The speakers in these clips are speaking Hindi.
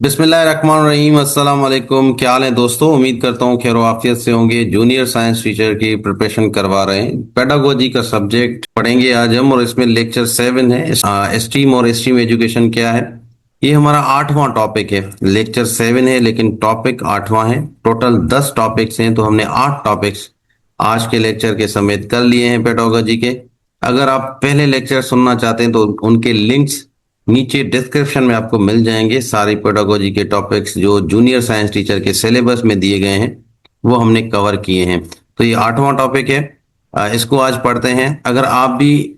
बिस्मिल्लाहिर्रहमानिर्रहीम। अस्सलाम वालेकुम। क्या हाल है दोस्तों? उम्मीद करता हूँ खैर आफियत से होंगे। जूनियर साइंस टीचर की प्रिपरेशन करवा रहे हैं। पेडागोजी का सब्जेक्ट पढ़ेंगे आज हम, और इसमें लेक्चर 7 है। स्ट्रीम और स्ट्रीम एजुकेशन क्या है। ये हमारा 8वां टॉपिक है। लेक्चर 7 है लेकिन टॉपिक 8वां है। टोटल 10 टॉपिक्स हैं, तो हमने 8 टॉपिक्स आज के लेक्चर के समेत कर लिए हैं पेडागोजी के। अगर आप पहले लेक्चर सुनना चाहते हैं तो उनके लिंक्स नीचे डिस्क्रिप्शन में आपको मिल जाएंगे। सारी पेडागोजी के टॉपिक्स जो जूनियर साइंस टीचर के सिलेबस में दिए गए हैं वो हमने कवर किए हैं। तो ये 8वां टॉपिक है। इसको आज पढ़ते हैं। अगर आप भी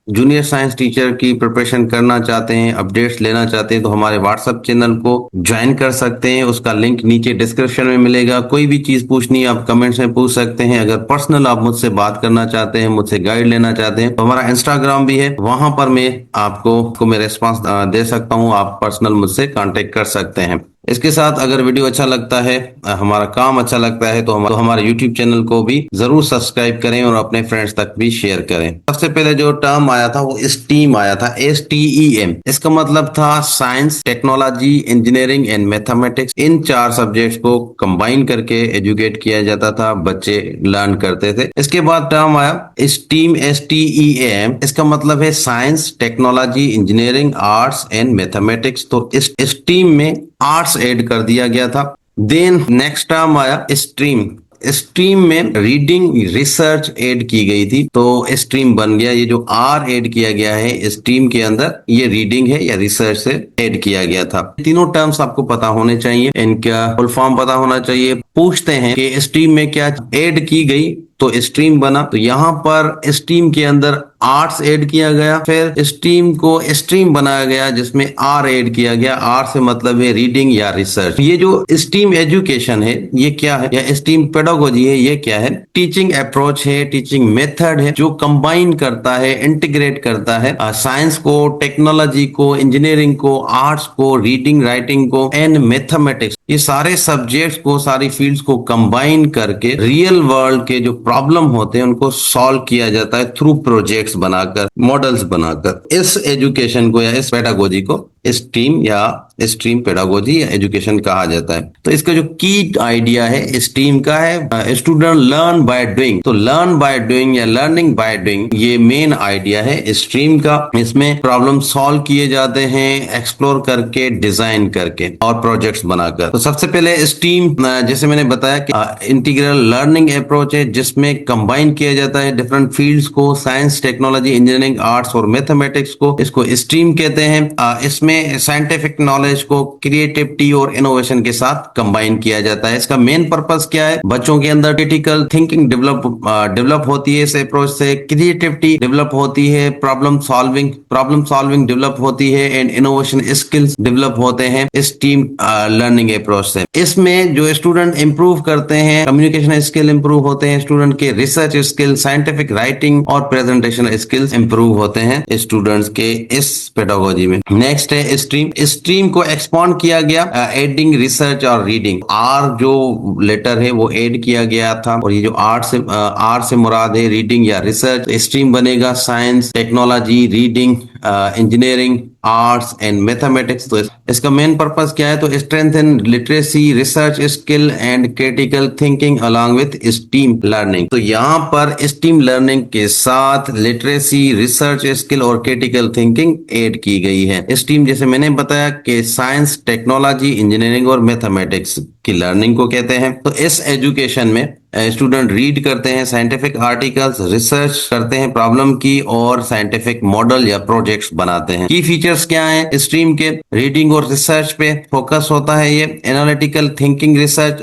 जूनियर साइंस टीचर की प्रिपरेशन करना चाहते हैं, अपडेट्स लेना चाहते हैं, तो हमारे व्हाट्सएप चैनल को ज्वाइन कर सकते हैं। उसका लिंक नीचे डिस्क्रिप्शन में मिलेगा। कोई भी चीज पूछनी है आप कमेंट्स में पूछ सकते हैं। अगर पर्सनल आप मुझसे बात करना चाहते हैं, मुझसे गाइड लेना चाहते हैं, तो हमारा इंस्टाग्राम भी है, वहां पर मैं आपको मैं रेस्पॉन्स दे सकता हूँ। आप पर्सनल मुझसे कॉन्टेक्ट कर सकते हैं। इसके साथ अगर वीडियो अच्छा लगता है, हमारा काम अच्छा लगता है, तो हमारे यूट्यूब चैनल को भी जरूर सब्सक्राइब करें और अपने फ्रेंड्स तक भी शेयर करें। सबसे पहले जो टर्म आया था वो स्टीम आया था, STEM। इसका मतलब था science, technology, engineering and mathematics. In 4 subjects को कंबाइन करके एजुकेट किया जाता था, बच्चे लर्न करते थे। इसके बाद टर्म आया स्टीम, STEAM। इसका मतलब है science, technology, engineering, arts and mathematics. तो इस स्टीम में आर्ट्स ऐड कर दिया गया था। देन नेक्स्ट टर्म आया स्ट्रीम। स्ट्रीम में रीडिंग, रिसर्च ऐड की गई थी, तो स्ट्रीम बन गया। ये जो आर ऐड किया गया है स्ट्रीम के अंदर, ये रीडिंग है या रिसर्च से ऐड किया गया था। तीनों टर्म्स आपको पता होने चाहिए, इनका फुल फॉर्म पता होना चाहिए। पूछते हैं कि स्ट्रीम में क्या ऐड की गई तो स्ट्रीम बना। तो यहाँ पर स्ट्रीम के अंदर आर्ट्स ऐड किया गया, फिर स्ट्रीम को स्ट्रीम बनाया गया जिसमें आर ऐड किया गया। आर से मतलब है रीडिंग या रिसर्च। ये जो स्ट्रीम एजुकेशन है ये क्या है, या स्ट्रीम पेडागोजी है ये क्या है? टीचिंग अप्रोच है, टीचिंग मेथड है जो कंबाइन करता है, इंटीग्रेट करता है साइंस को, टेक्नोलॉजी को, इंजीनियरिंग को, आर्ट्स को, रीडिंग राइटिंग को एंड मैथमेटिक्स। ये सारे सब्जेक्ट्स को, सारी फील्ड्स को कंबाइन करके रियल वर्ल्ड के जो प्रॉब्लम होते हैं उनको सॉल्व किया जाता है थ्रू प्रोजेक्ट्स बनाकर, मॉडल्स बनाकर। इस एजुकेशन को या इस पेडागोजी को स्ट्रीम या स्ट्रीम पेडागोजी या एजुकेशन कहा जाता है। तो इसका जो की आइडिया है स्ट्रीम का है स्टूडेंट लर्न बाय डूइंग। तो लर्न बाय डूइंग या लर्निंग बाय डूइंग ये मेन आइडिया है स्ट्रीम का। इसमें प्रॉब्लम सॉल्व किए जाते हैं एक्सप्लोर करके, डिजाइन करके और प्रोजेक्ट्स बनाकर। तो सबसे पहले स्ट्रीम जैसे मैंने बताया कि इंटीग्रल लर्निंग अप्रोच है जिसमें कंबाइन किया जाता है डिफरेंट फील्ड्स को, साइंस, टेक्नोलॉजी, इंजीनियरिंग, आर्ट्स और मैथमेटिक्स को। इसको स्ट्रीम कहते हैं। इसमें साइंटिफिक नॉलेज को क्रिएटिविटी और इनोवेशन के साथ कंबाइन किया जाता है। इसका मेन पर्पस क्या है? बच्चों के अंदर क्रिटिकल थिंकिंग डेवलप होती है। इस अप्रोच से क्रिएटिविटी डेवलप होती है, प्रॉब्लम सॉल्विंग डेवलप होती है एंड इनोवेशन स्किल्स डेवलप होते हैं इस टीम लर्निंग अप्रोच से। इसमें जो स्टूडेंट इंप्रूव करते हैं, कम्युनिकेशन स्किल इंप्रूव होते हैं स्टूडेंट के, रिसर्च स्किल, साइंटिफिक राइटिंग और प्रेजेंटेशन स्किल्स इंप्रूव होते हैं स्टूडेंट्स के इस पेडागोजी में। नेक्स्ट है स्ट्रीम को एक्सपांड किया गया एडिंग रिसर्च और रीडिंग। आर जो लेटर है वो ऐड किया गया था, और ये जो आर से मुराद है रीडिंग या रिसर्च। स्ट्रीम बनेगा science, technology, reading, engineering, arts and mathematics. तो इसका मेन पर्पस क्या है? तो strengthen literacy, research skill and critical thinking along with steam learning. तो यहाँ पर स्टीम लर्निंग के साथ लिटरेसी, रिसर्च स्किल और क्रिटिकल थिंकिंग ऐड की गई है। स्टीम जैसे मैंने बताया कि साइंस, टेक्नोलॉजी, इंजीनियरिंग और मैथमेटिक्स की लर्निंग को कहते हैं। तो इस एजुकेशन में स्टूडेंट रीड करते हैं साइंटिफिक आर्टिकल्स, रिसर्च करते हैं प्रॉब्लम की और साइंटिफिक मॉडल या प्रोजेक्ट्स बनाते हैं। की फीचर्स क्या हैं स्ट्रीम के? रीडिंग और रिसर्च पे फोकस होता है ये। एनालिटिकल थिंकिंग, रिसर्च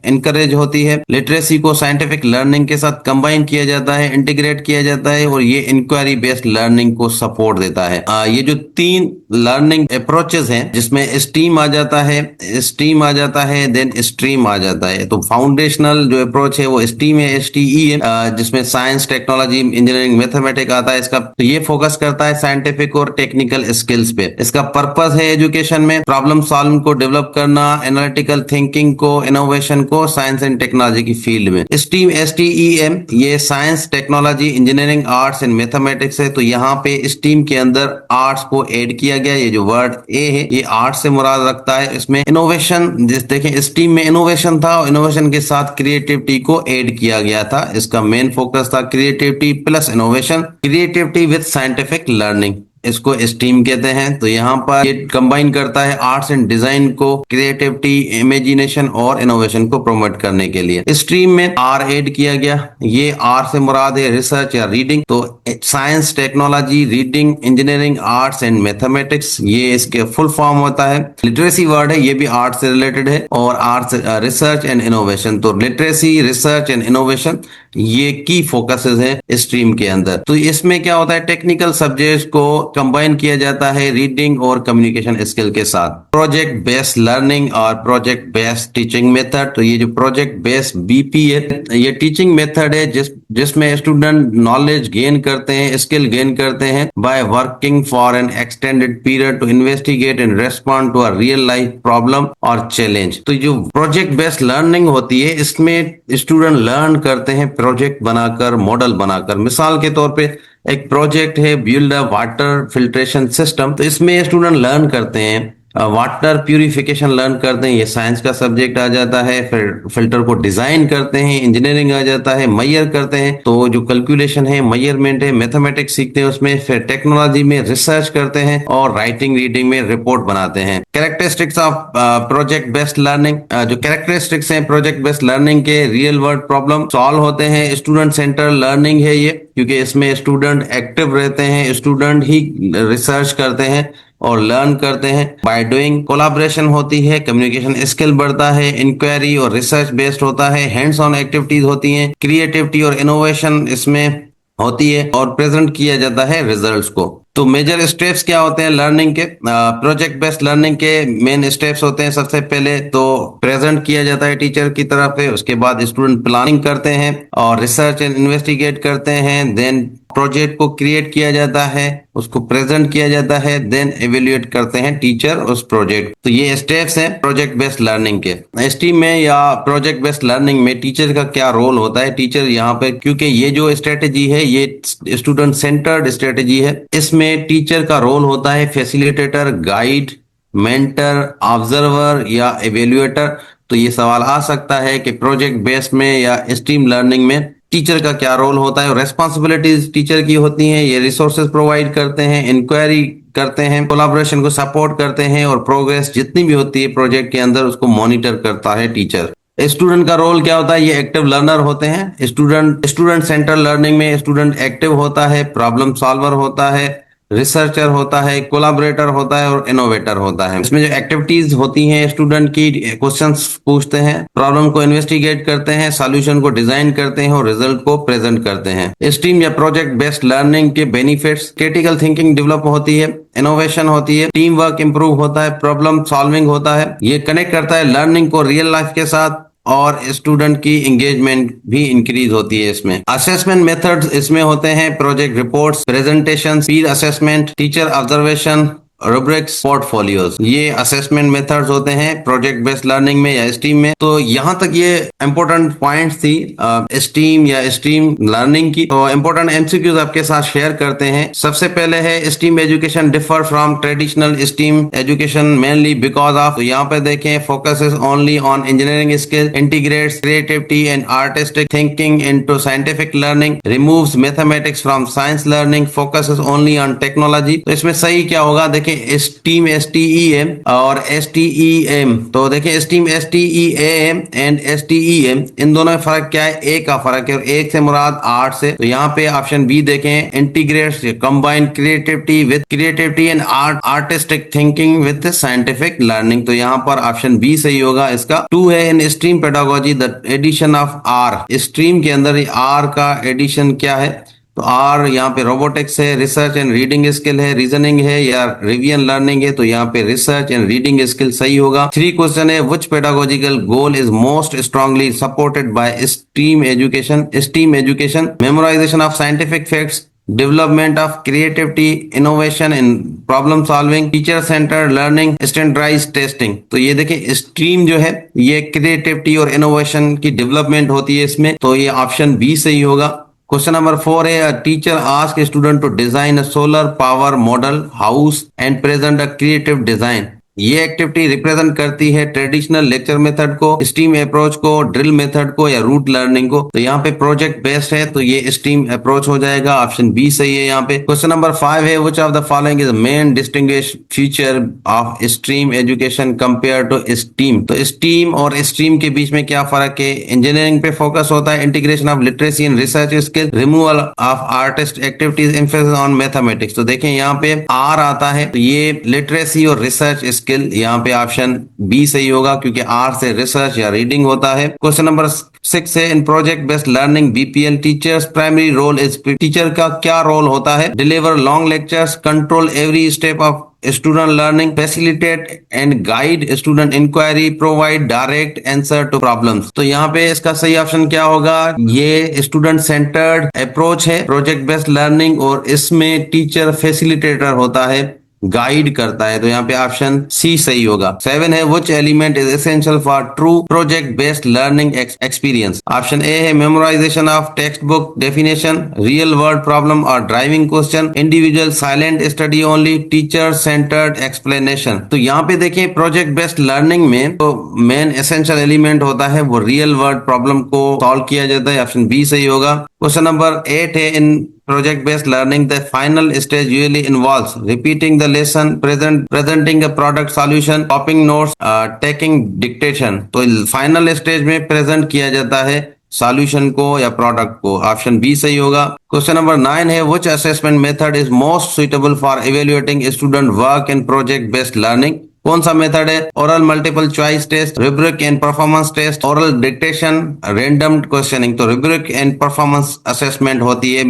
इनकरेज होती है। लिटरेसी को साइंटिफिक लर्निंग के साथ कंबाइन किया जाता है, इंटीग्रेट किया जाता है, और ये इंक्वायरी बेस्ड लर्निंग को सपोर्ट देता है। ये जो 3 लर्निंग अप्रोचेस हैं जिसमें स्टीम आ जाता है, देन स्ट्रीम आ जाता है। तो फाउंडेशनल जो अप्रोच अप्रोच है वो स्टीम है, STE है, जिसमें साइंस, टेक्नोलॉजी, इंजीनियरिंग, मैथमेटिक्स आता है इसका। तो ये फोकस करता है साइंटिफिक और टेक्निकल स्किल्स पे। इसका पर्पस है एजुकेशन में प्रॉब्लम सॉल्विंग को डेवलप करना, एनालिटिकल थिंकिंग को, इनोवेशन को साइंस एंड टेक्नोलॉजी की फील्ड में। स्टीम STEM ये science, technology, engineering, arts and mathematics है। तो यहाँ पे स्टीम के अंदर आर्ट्स को ऐड किया गया। ये जो वर्ड ए है ये आर्ट्स से मुराद रखता है। इसमें इनोवेशन, जिस देखें स्टीम में इनोवेशन था, इनोवेशन के साथ क्रिएटिविटी को ऐड किया गया था। इसका मेन फोकस था creativity plus innovation, creativity with scientific learning, इसको स्टीम कहते हैं। तो यहाँ पर ये कंबाइन करता है आर्ट्स एंड डिजाइन को, क्रिएटिविटी, इमेजिनेशन और इनोवेशन को प्रमोट करने के लिए। स्ट्रीम में आर ऐड किया गया। ये आर से मुराद है रिसर्च या रीडिंग। तो science, technology, reading, engineering, arts and mathematics, ये इसके फुल फॉर्म होता है। लिटरेसी वर्ड है, ये भी आर्ट्स से रिलेटेड है, और आर्ट्स रिसर्च एंड इनोवेशन। तो लिटरेसी, रिसर्च एंड इनोवेशन ये की फोकसेस है स्ट्रीम के अंदर। तो इसमें क्या होता है, टेक्निकल सब्जेक्ट्स को कंबाइन किया जाता है रीडिंग और कम्युनिकेशन स्किल के साथ। प्रोजेक्ट बेस्ड लर्निंग और प्रोजेक्ट बेस्ड टीचिंग मेथड। तो ये जो प्रोजेक्ट बेस्ड BP है, ये टीचिंग मेथड है जिसमें स्टूडेंट नॉलेज गेन करते हैं, स्किल गेन करते हैं by working for an extended period to investigate and respond to a real life problem और चैलेंज। तो जो प्रोजेक्ट बेस्ड लर्निंग होती है, इसमें स्टूडेंट लर्न करते हैं प्रोजेक्ट बनाकर, मॉडल बनाकर। मिसाल के तौर पे एक प्रोजेक्ट है build a water filtration system. तो इसमें स्टूडेंट लर्न करते हैं वाटर प्यूरिफिकेशन, लर्न करते हैं, ये साइंस का सब्जेक्ट आ जाता है। फिर फिल्टर को डिजाइन करते हैं, इंजीनियरिंग आ जाता है। मेजर करते हैं, तो जो कैलकुलेशन है, मेजरमेंट है, मैथमेटिक्स सीखते हैं उसमें। फिर टेक्नोलॉजी में रिसर्च करते हैं और राइटिंग, रीडिंग में रिपोर्ट बनाते हैं। Characteristics of project based learning, जो कैरेक्टरिस्टिक्स हैं प्रोजेक्ट बेस्ड लर्निंग के, रियल वर्ल्ड प्रॉब्लम सॉल्व होते हैं। स्टूडेंट सेंटर लर्निंग है ये, क्योंकि इसमें स्टूडेंट एक्टिव रहते हैं, स्टूडेंट ही रिसर्च करते हैं और लर्न करते हैं। बाय डूइंग कोलैबोरेशन होती है, कम्युनिकेशन स्किल बढ़ता है, इंक्वायरी और रिसर्च बेस्ड होता है, हैंड्स ऑन एक्टिविटीज होती हैं, क्रिएटिविटी और इनोवेशन इसमें होती है, और प्रेजेंट किया जाता है रिजल्ट्स को। तो मेजर स्टेप्स क्या होते हैं लर्निंग के? प्रोजेक्ट बेस्ड लर्निंग के मेन स्टेप्स होते हैं, सबसे पहले तो प्रेजेंट किया जाता है टीचर की तरफ से, उसके बाद स्टूडेंट प्लानिंग करते हैं और रिसर्च एंड इन्वेस्टिगेट करते हैं, देन प्रोजेक्ट को क्रिएट किया जाता है, उसको प्रेजेंट किया जाता है, देन एवेल्युएट करते हैं टीचर उस प्रोजेक्ट। तो ये स्टेप्स हैं प्रोजेक्ट बेस्ड लर्निंग के। स्टीम में या प्रोजेक्ट बेस्ड लर्निंग में टीचर का क्या रोल होता है? टीचर यहाँ पे, क्योंकि ये जो स्ट्रेटेजी है ये स्टूडेंट सेंटर्ड स्ट्रेटेजी है, इसमें टीचर का रोल होता है फैसिलिटेटर, गाइड, मेंटर, ऑब्जर्वर या एवेल्युएटर। तो ये सवाल आ सकता है कि प्रोजेक्ट बेस्ड में या स्ट्रीम लर्निंग में टीचर का क्या रोल होता है, और रेस्पॉन्सिबिलिटीज टीचर की होती हैं। ये रिसोर्सेज प्रोवाइड करते हैं, इंक्वायरी करते हैं, कोलैबोरेशन को सपोर्ट करते हैं, और प्रोग्रेस जितनी भी होती है प्रोजेक्ट के अंदर उसको मॉनिटर करता है टीचर। स्टूडेंट का रोल क्या होता है? ये एक्टिव लर्नर होते हैं। स्टूडेंट सेंटर लर्निंग में स्टूडेंट एक्टिव होता है, प्रॉब्लम सॉल्वर होता है, रिसर्चर होता है, कोलैबोरेटर होता है और इनोवेटर होता है। इसमें जो एक्टिविटीज होती हैं स्टूडेंट की, क्वेश्चंस पूछते हैं, प्रॉब्लम को इन्वेस्टिगेट करते हैं, सॉल्यूशन को डिजाइन करते हैं और रिजल्ट को प्रेजेंट करते हैं। स्ट्रीम या प्रोजेक्ट बेस्ड लर्निंग के बेनिफिट्स: क्रिटिकल थिंकिंग डेवलप होती है, इनोवेशन होती है, टीम वर्क इंप्रूव होता है, प्रॉब्लम सॉल्विंग होता है। ये कनेक्ट करता है लर्निंग को रियल लाइफ के साथ, और स्टूडेंट की एंगेजमेंट भी इंक्रीज होती है इसमें। असेसमेंट मेथड्स इसमें होते हैं प्रोजेक्ट रिपोर्ट्स, प्रेजेंटेशन, पीर assessment, teacher observation, rubrics, portfolios. ये असेसमेंट मेथड्स होते हैं प्रोजेक्ट बेस्ड लर्निंग में या स्ट्रीम में। तो यहाँ तक ये इंपॉर्टेंट पॉइंट्स थी स्ट्रीम या स्ट्रीम लर्निंग की। तो इंपॉर्टेंट एमसीक्यूज आपके साथ शेयर करते हैं। सबसे पहले है stream education differ from traditional stream education mainly because of. तो यहाँ पे देखें focus is only on engineering skill, integrates creativity and artistic thinking into scientific learning, removes mathematics from science learning, focus is only on technology. तो इसमें सही क्या होगा? देखिए स्टीम STEM और STEM। तो देखिए स्टीम STEM एंड STEM, इन दोनों में फर्क क्या है? एक का फर्क है, और एक से मुराद आर्ट से। तो यहाँ पे ऑप्शन बी देखें, integrates combine creativity and artistic thinking with scientific learning. तो यहाँ पर ऑप्शन बी सही होगा इसका। 2 है in STREAM pedagogy the addition of R. STREAM के अंदर आर का एडिशन क्या है? तो आर यहाँ पे रोबोटिक्स है, रिसर्च एंड रीडिंग स्किल है, रीजनिंग है या रिविजन लर्निंग है, तो यहाँ पे रिसर्च एंड रीडिंग स्किल सही होगा। 3 क्वेश्चन है, which pedagogical goal is most strongly supported by STEAM education? STEAM education, memorisation of scientific facts, development of creativity, innovation in problem solving, teacher centred learning, standardised testing. तो ये देखिए स्ट्रीम जो है ये क्रिएटिविटी और इनोवेशन की डेवलपमेंट होती है इसमें, तो ये ऑप्शन बी सही होगा। क्वेश्चन नंबर 4 है, teacher ask student to design a solar power model house and present a creative design. ये एक्टिविटी रिप्रेजेंट करती है ट्रेडिशनल लेक्चर मेथड को, स्टीम अप्रोच को, ड्रिल मेथड को या रूट लर्निंग को। तो यहाँ पे प्रोजेक्ट बेस्ड है तो ये स्टीम अप्रोच हो जाएगा, ऑप्शन बी सही है यहाँ पे। क्वेश्चन नंबर 5 है, which of the following is main distinguish feature of STREAM education compare to STEAM? तो स्टीम और स्ट्रीम के बीच में क्या फर्क है? इंजीनियरिंग पे फोकस होता है, integration of literacy and research skill, removal of artist activities, emphasis on mathematics. तो देखें यहाँ पे आर आता है, तो ये लिटरेसी और रिसर्च स्किल, यहाँ पे ऑप्शन बी सही होगा क्योंकि आर से रिसर्च या रीडिंग होता है। क्वेश्चन नंबर 6 है, in project based learning BPL teachers primary role is, teacher का क्या रोल होता है? Deliver long lectures, control every step of student learning, facilitate and guide student inquiry, provide direct answer to problems. तो यहाँ पे इसका सही ऑप्शन क्या होगा? ये स्टूडेंट सेंटर्ड अप्रोच है प्रोजेक्ट बेस्ड लर्निंग, और इसमें टीचर फैसिलिटेटर होता है, गाइड करता है, तो यहाँ पे ऑप्शन सी सही होगा। 7 है, which element is essential for true project based learning experience? Option A है memorisation of textbook definition, real world problem और driving question, individual silent study only, teacher centred explanation. तो यहाँ पे देखिए प्रोजेक्ट बेस्ड लर्निंग में तो मेन एसेंशियल एलिमेंट होता है वो रियल वर्ल्ड प्रॉब्लम को सॉल्व किया जाता है, ऑप्शन बी सही होगा। क्वेश्चन नंबर 8 है, इन project based learning the final stage usually involves repeating the lesson, presenting a product solution, copying notes, taking dictation। तो फाइनल स्टेज में प्रेजेंट किया जाता है सॉल्यूशन को या प्रोडक्ट को, ऑप्शन बी सही होगा। क्वेश्चन नंबर 9 है, which assessment method is most suitable for evaluating student work in project based learning? कौन सा मेथड है? Oral multiple choice test, rubric and performance test, oral dictation, random questioning. तो रुब्रिक एंड परफॉर्मेंस असेसमेंट होती है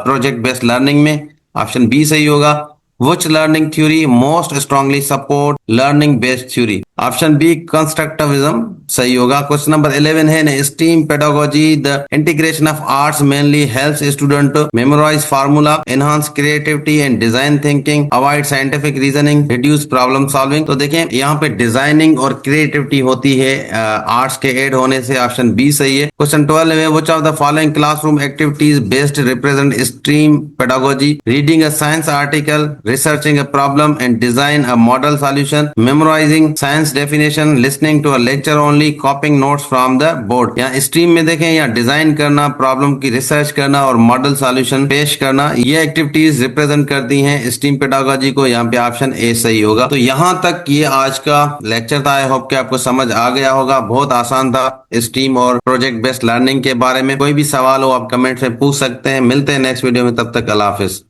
प्रोजेक्ट बेस्ड लर्निंग में, ऑप्शन बी सही होगा। Which learning theory most strongly support learning based theory? Option B constructivism सही होगा। क्वेश्चन नंबर 11 है, STEAM pedagogy the integration of arts mainly helps student to memorise formula, enhance creativity and design thinking, avoid scientific reasoning, reduce problem solving. तो देखें यहाँ पे डिजाइनिंग और क्रिएटिविटी होती है आर्ट्स के ऐड होने से, ऑप्शन बी सही है। क्वेश्चन 12 है, which of the following classroom activities based represent stream pedagogy? Reading a science article, researching a problem and design a model solution, memorizing science definition, listening to a lecture only, copying notes from the board। यहाँ स्ट्रीम में देखें, यहाँ डिजाइन करना, प्रॉब्लम की रिसर्च करना और मॉडल सॉल्यूशन पेश करना, ये एक्टिविटीज रिप्रेजेंट करती हैं स्ट्रीम पेडागोजी को, यहाँ पे ऑप्शन ए सही होगा। तो यहाँ तक ये आज का लेक्चर था। आई होप कि आपको समझ आ गया होगा, बहुत आसान था स्ट्रीम और प्रोजेक्ट बेस्ड लर्निंग के बारे में। कोई भी सवाल हो आप कमेंट में पूछ सकते हैं। मिलते हैं नेक्स्ट वीडियो में, तब तक अल्लाह हाफिज।